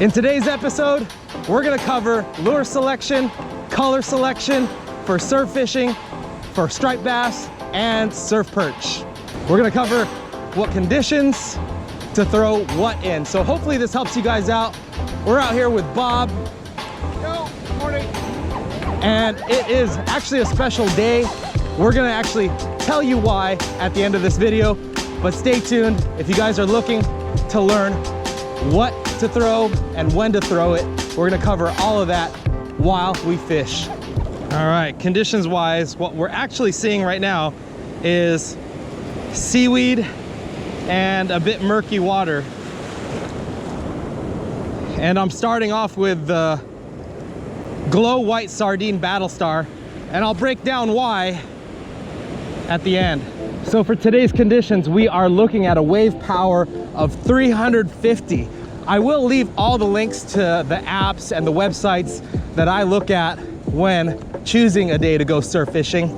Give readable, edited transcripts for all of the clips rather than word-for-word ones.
In today's episode, we're gonna cover lure selection, color selection for surf fishing, for striped bass, and surf perch. We're gonna cover what conditions to throw what in. So hopefully this helps you guys out. We're out here with Bob. Yo, morning. And it is actually a special day. We're gonna actually tell you why at the end of this video, but stay tuned. If you guys are looking to learn what to throw and when to throw it, we're gonna cover all of that while we fish. All right, conditions wise, what we're actually seeing right now is seaweed and a bit murky water. And I'm starting off with the Glow White Sardine Battle Star, and I'll break down why at the end. So for today's conditions, we are looking at a wave power of 350. I will leave all the links to the apps and the websites that I look at when choosing a day to go surf fishing.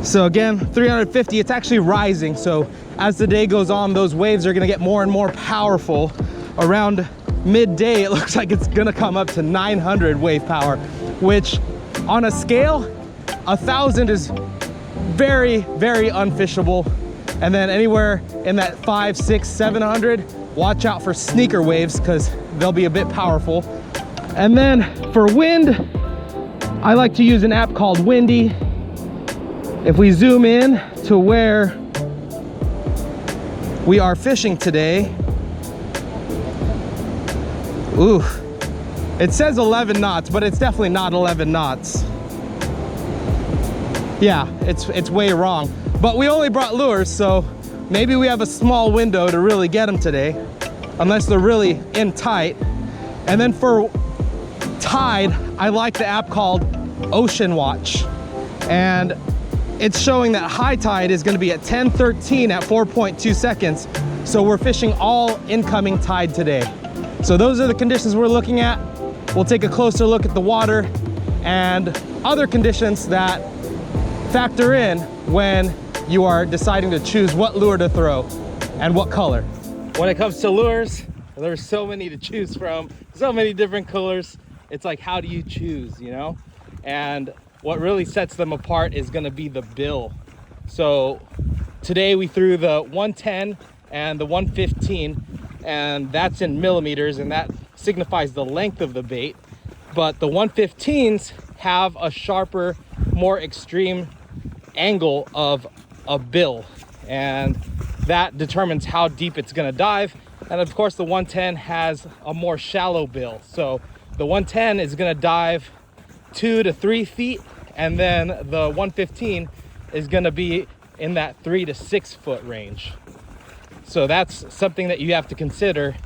So again, 350, it's actually rising. So as the day goes on, those waves are gonna get more and more powerful. Around midday, it looks like it's gonna come up to 900 wave power, which on a scale, 1,000 is very, very unfishable. And then anywhere in that 500, 600, 700, watch out for sneaker waves because they'll be a bit powerful. And then for wind, I like to use an app called Windy. If we zoom in to where we are fishing today, ooh, it says 11 knots, but it's definitely not 11 knots. Yeah, it's way wrong. But we only brought lures, so maybe we have a small window to really get them today, unless they're really in tight. And then for tide, I like the app called Ocean Watch. And it's showing that high tide is gonna be at 10:13 at 4.2 seconds. So we're fishing all incoming tide today. So those are the conditions we're looking at. We'll take a closer look at the water and other conditions that factor in when you are deciding to choose what lure to throw and what color. When it comes to lures, there's so many to choose from, so many different colors. It's like, how do you choose, you know? And what really sets them apart is gonna be the bill. So today we threw the 110 and the 115, and that's in millimeters, and that signifies the length of the bait. But the 115s have a sharper, more extreme angle of a bill, and that determines how deep it's going to dive. And of course the 110 has a more shallow bill, so the 110 is going to dive 2 to 3 feet, and then the 115 is going to be in that 3 to 6 foot range. So that's something that you have to consider.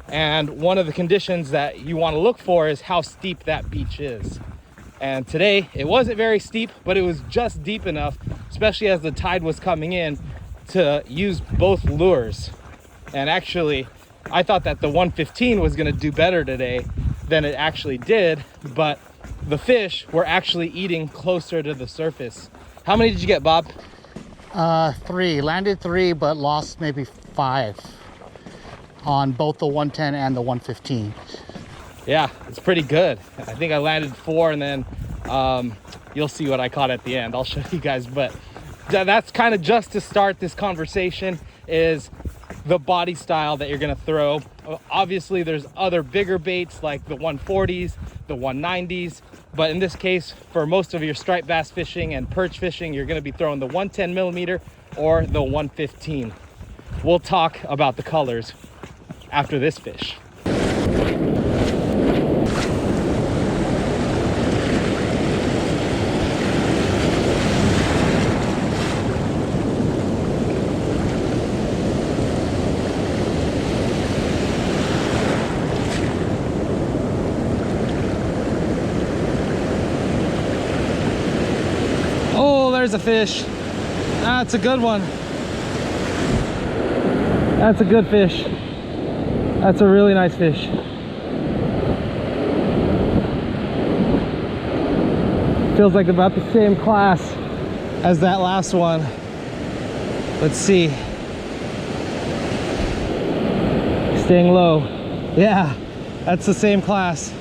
And one of the conditions that you want to look for is how steep that beach is. And today it wasn't very steep, but it was just deep enough, especially as the tide was coming in, to use both lures. And actually, I thought that the 115 was gonna do better today than it actually did, but the fish were actually eating closer to the surface. How many did you get, Bob? 3. Landed 3, but lost maybe 5 on both the 110 and the 115. Yeah, it's pretty good. I think I landed 4, and then you'll see what I caught at the end. I'll show you guys, but that's kind of just to start this conversation, is the body style that you're gonna throw. Obviously there's other bigger baits like the 140s, the 190s, but in this case, for most of your striped bass fishing and perch fishing, you're gonna be throwing the 110 millimeter or the 115. We'll talk about the colors after this fish. Oh, there's a fish. That's a good one. That's a good fish. That's a really nice fish. Feels like about the same class as that last one. Let's see. Staying low. Yeah, That's the same class.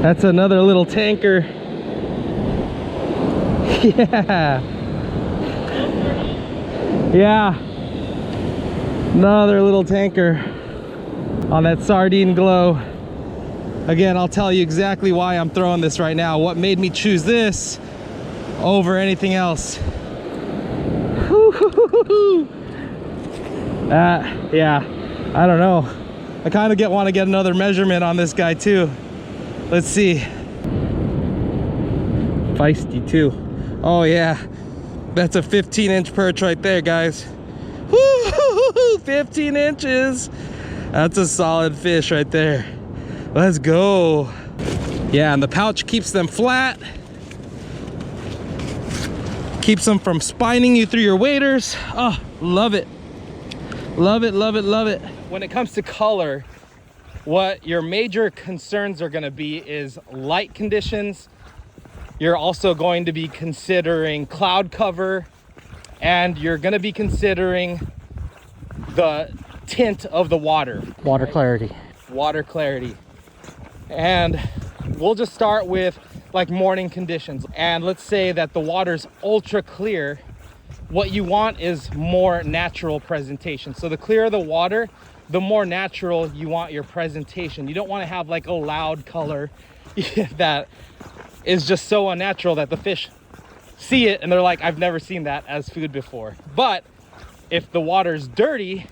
That's another little tanker. Yeah. Yeah. Another little tanker on that sardine glow. Again, I'll tell you exactly why I'm throwing this right now. What made me choose this over anything else. Yeah, I don't know. I kind of want to get another measurement on this guy too. Let's see. Feisty too. Oh yeah, that's a 15-inch perch right there, guys. Woo, 15 inches. That's a solid fish right there. Let's go. Yeah, and the pouch keeps them flat. Keeps them from spining you through your waders. Oh, love it. Love it, love it, love it. When it comes to color, what your major concerns are gonna be is light conditions. You're also going to be considering cloud cover, and you're gonna be considering the tint of the water. Water clarity. Water clarity. And we'll just start with like morning conditions. And let's say that the water's ultra clear. What you want is more natural presentation. So the clearer the water, the more natural you want your presentation. You don't want to have like a loud color that is just so unnatural that the fish see it and they're like, I've never seen that as food before. But if the water's dirty,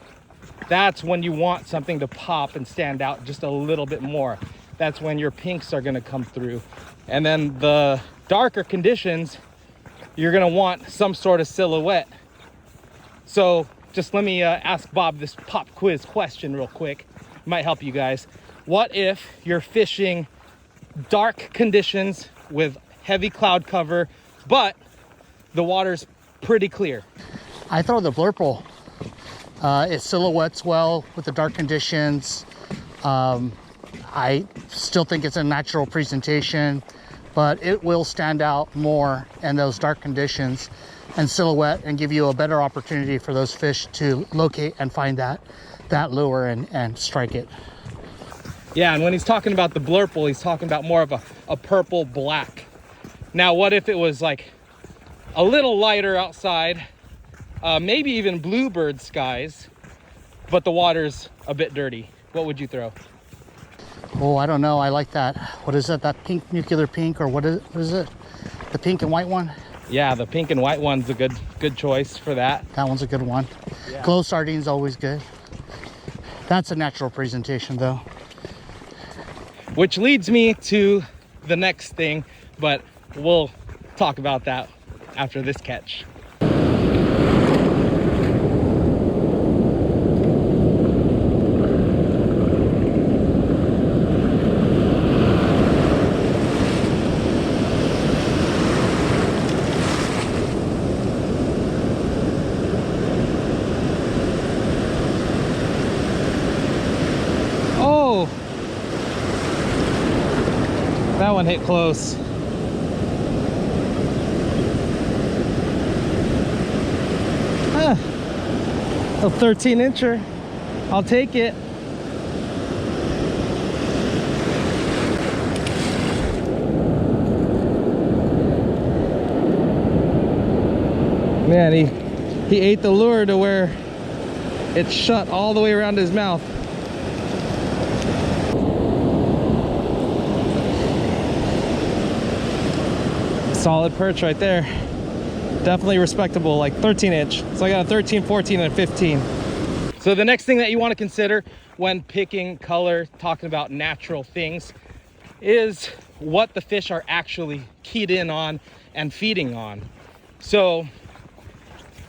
that's when you want something to pop and stand out just a little bit more. That's when your pinks are gonna come through. And then the darker conditions, you're gonna want some sort of silhouette. So just let me ask Bob this pop quiz question real quick. It might help you guys. What if you're fishing dark conditions with heavy cloud cover, but the water's pretty clear? I throw the blurple. It silhouettes well with the dark conditions. I still think it's a natural presentation, but it will stand out more in those dark conditions and silhouette and give you a better opportunity for those fish to locate and find that lure and strike it. Yeah, and when he's talking about the blurple, he's talking about more of a purple black. Now, what if it was like a little lighter outside, maybe even bluebird skies, but the water's a bit dirty? What would you throw? Oh, I don't know. I like that. What is it? That pink, nuclear pink, or what is it? The pink and white one? Yeah, the pink and white one's a good choice for that. That one's a good one. Yeah. Glow sardine's always good. That's a natural presentation though. Which leads me to the next thing, but we'll talk about that after this catch. That one hit close. A 13-incher. I'll take it. Man, he ate the lure to where it shut all the way around his mouth. Solid perch right there. Definitely respectable, like 13-inch. So I got a 13, 14, and a 15. So the next thing that you want to consider when picking color, talking about natural things, is what the fish are actually keyed in on and feeding on. So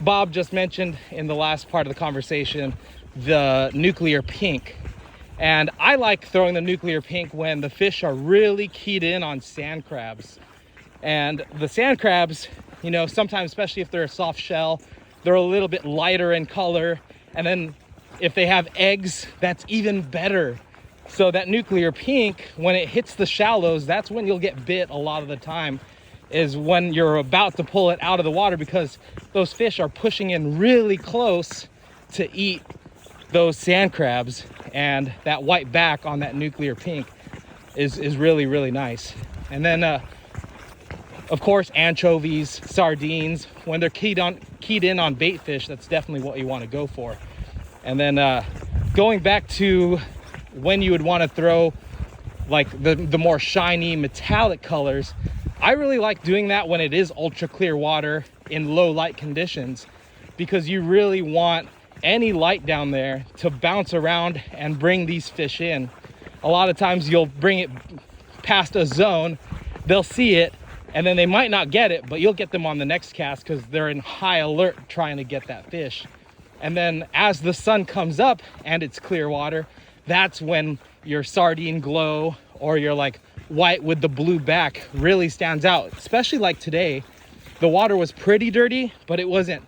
Bob just mentioned in the last part of the conversation the nuclear pink. And I like throwing the nuclear pink when the fish are really keyed in on sand crabs. And the sand crabs, you know, sometimes, especially if they're a soft shell, they're a little bit lighter in color. And then if they have eggs, that's even better. So that nuclear pink, when it hits the shallows, that's when you'll get bit a lot of the time, is when you're about to pull it out of the water, because those fish are pushing in really close to eat those sand crabs, and that white back on that nuclear pink is really, really nice. And then of course, anchovies, sardines, when they're keyed in on bait fish, that's definitely what you want to go for. And then going back to when you would want to throw like the more shiny metallic colors, I really like doing that when it is ultra clear water in low light conditions, because you really want any light down there to bounce around and bring these fish in. A lot of times you'll bring it past a zone, they'll see it, and then they might not get it, but you'll get them on the next cast because they're in high alert trying to get that fish. And then as the sun comes up and it's clear water, that's when your sardine glow or your like white with the blue back really stands out. Especially like today, the water was pretty dirty, but it wasn't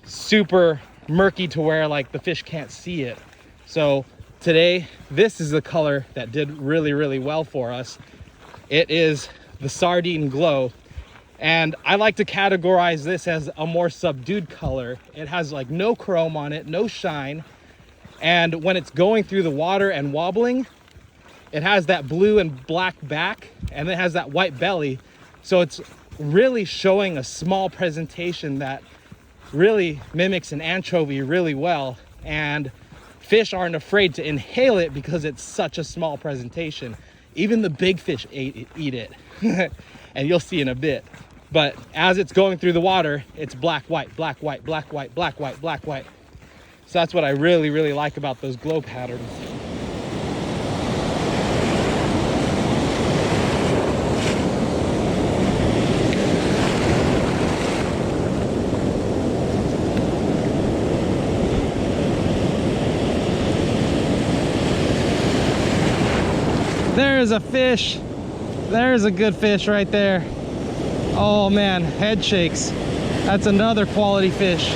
super murky to where like the fish can't see it. So today, this is the color that did really, really well for us. It is the sardine glow, and I like to categorize this as a more subdued color. It has like no chrome on it, no shine, and when it's going through the water and wobbling, it has that blue and black back, and it has that white belly. So it's really showing a small presentation that really mimics an anchovy really well, and fish aren't afraid to inhale it because it's such a small presentation. Even the big fish eat it. And you'll see in a bit. But as it's going through the water, it's black, white, black, white, black, white, black, white, black, white. So that's what I really, really like about those glow patterns. There's a fish. There's a good fish right there. Oh man, head shakes. That's another quality fish.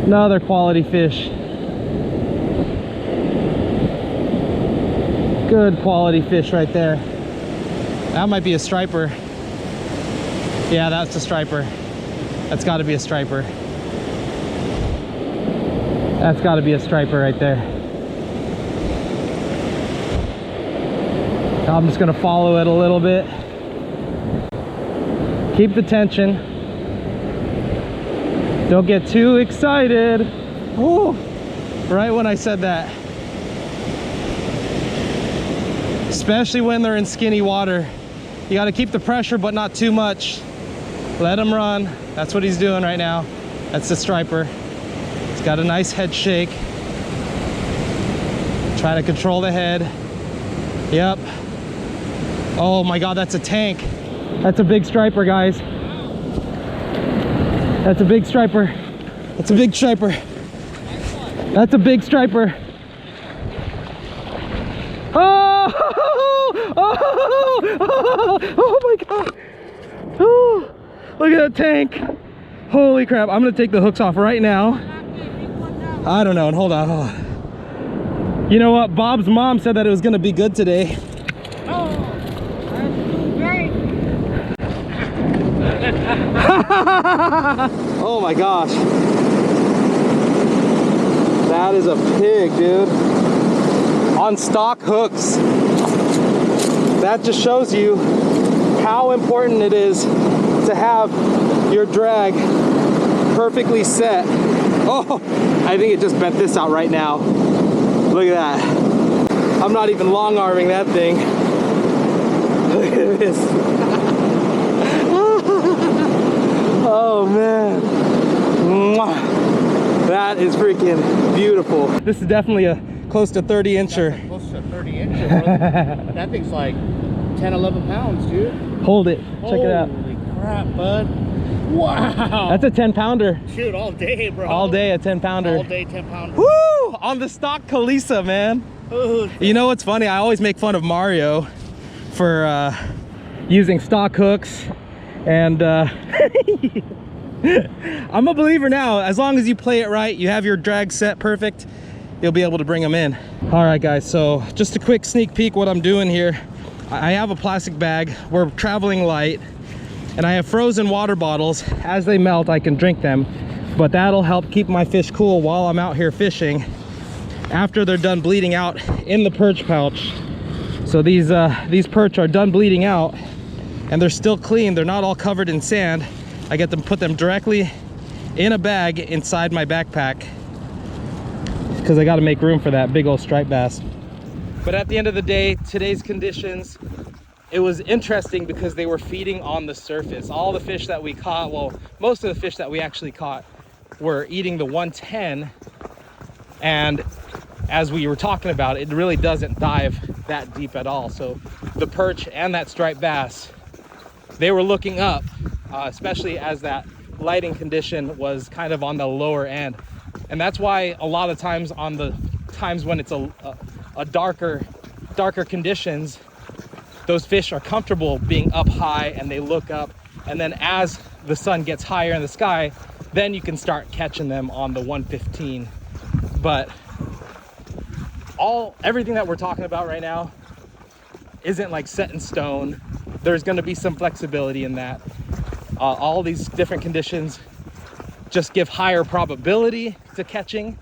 Another quality fish. Good quality fish right there. That might be a striper. Yeah, that's a striper. That's got to be a striper. That's got to be a striper right there. I'm just gonna follow it a little bit. Keep the tension. Don't get too excited. Woo! Right when I said that. Especially when they're in skinny water. You gotta keep the pressure, but not too much. Let him run. That's what he's doing right now. That's the striper. He's got a nice head shake. Try to control the head. Yep. Oh my God, that's a tank. That's a big striper, guys. That's a big striper. That's a big striper. That's a big striper. Oh! Oh my God. Oh, look at that tank. Holy crap. I'm gonna take the hooks off right now. I don't know, and hold on. You know what? Bob's mom said that it was gonna be good today. Oh my gosh, that is a pig, dude, on stock hooks. That just shows you how important it is to have your drag perfectly set. Oh, I think it just bent this out right now. Look at that. I'm not even long arming that thing. Look at this. Oh man, that is freaking beautiful. This is definitely a close to 30 incher. Close to 30 incher. That thing's like 10, 11 pounds, dude. Hold it, check it out. Holy crap, bud. Wow. That's a 10 pounder. Shoot, all day, bro. All day a 10 pounder. All day 10 pounder. Woo! On the stock Kalisa, man. Ooh. You know what's funny? I always make fun of Mario for using stock hooks. And I'm a believer now. As long as you play it right, you have your drag set perfect, you'll be able to bring them in. All right, guys, so just a quick sneak peek what I'm doing here. I have a plastic bag. We're traveling light, and I have frozen water bottles. As they melt, I can drink them. but that'll help keep my fish cool while I'm out here fishing after they're done bleeding out in the perch pouch. So these perch are done bleeding out and they're still clean. They're not all covered in sand. I get them, put them directly in a bag inside my backpack because I got to make room for that big old striped bass. But at the end of the day, today's conditions, it was interesting because they were feeding on the surface. All the fish that we caught, well, most of the fish that we actually caught were eating the 110. And as we were talking about, it really doesn't dive that deep at all. So the perch and that striped bass, they were looking up, especially as that lighting condition was kind of on the lower end. And that's why a lot of times on the times when it's a darker conditions, those fish are comfortable being up high and they look up. And then as the sun gets higher in the sky, then you can start catching them on the 115. But everything that we're talking about right now isn't like set in stone. There's going to be some flexibility in that. All these different conditions just give higher probability to catching,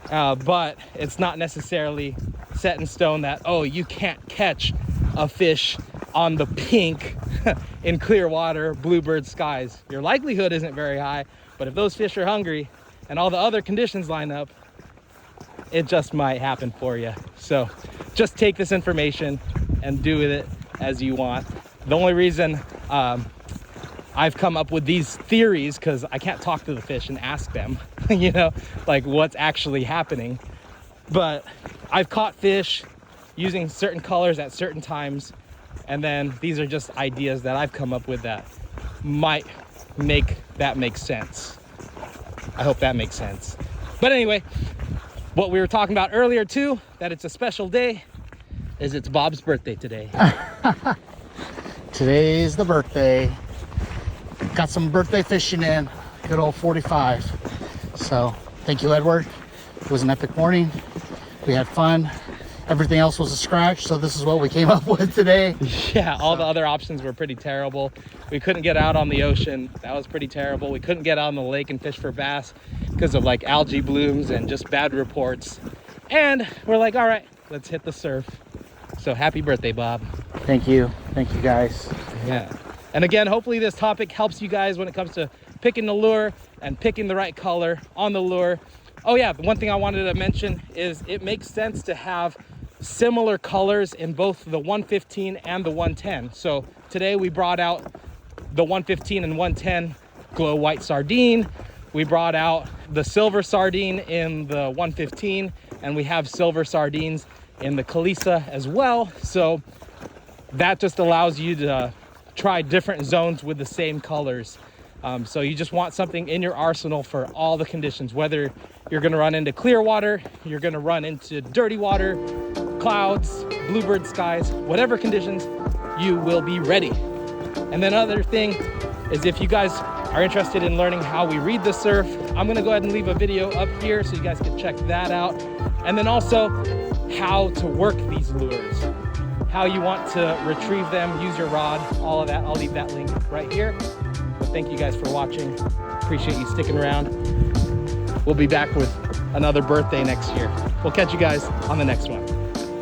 but it's not necessarily set in stone that, oh, you can't catch a fish on the pink in clear water, bluebird skies. Your likelihood isn't very high, but if those fish are hungry and all the other conditions line up, it just might happen for you. So just take this information and do with it as you want. The only reason I've come up with these theories because I can't talk to the fish and ask them, you know, like what's actually happening. But I've caught fish using certain colors at certain times, and then these are just ideas that I've come up with that might make that make sense. I hope that makes sense. But anyway, what we were talking about earlier too, that it's a special day, is it's Bob's birthday today. Today's the birthday. Got some birthday fishing in, good old 45. So thank you, Edward. It was an epic morning. We had fun. Everything else was a scratch, so this is what we came up with today. Yeah, all the other options were pretty terrible. We couldn't get out on the ocean. That was pretty terrible. We couldn't get out on the lake and fish for bass because of like algae blooms and just bad reports. And we're like, all right, let's hit the surf. So happy birthday, Bob. Thank you guys. Yeah. And again, hopefully this topic helps you guys when it comes to picking the lure and picking the right color on the lure. Oh yeah, the one thing I wanted to mention is it makes sense to have similar colors in both the 115 and the 110. So today we brought out the 115 and 110 glow white sardine. We brought out the silver sardine in the 115, and we have silver sardines in the Kalisa as well. So that just allows you to try different zones with the same colors. So you just want something in your arsenal for all the conditions, whether you're going to run into clear water, you're going to run into dirty water, clouds, bluebird skies, whatever conditions, you will be ready. And then other thing is, if you guys are interested in learning how we read the surf, I'm going to go ahead and leave a video up here so you guys can check that out. And then also how to work these lures, how you want to retrieve them, use your rod, all of that. I'll leave that link right here. But thank you guys for watching. Appreciate you sticking around. We'll be back with another birthday next year. We'll catch you guys on the next one.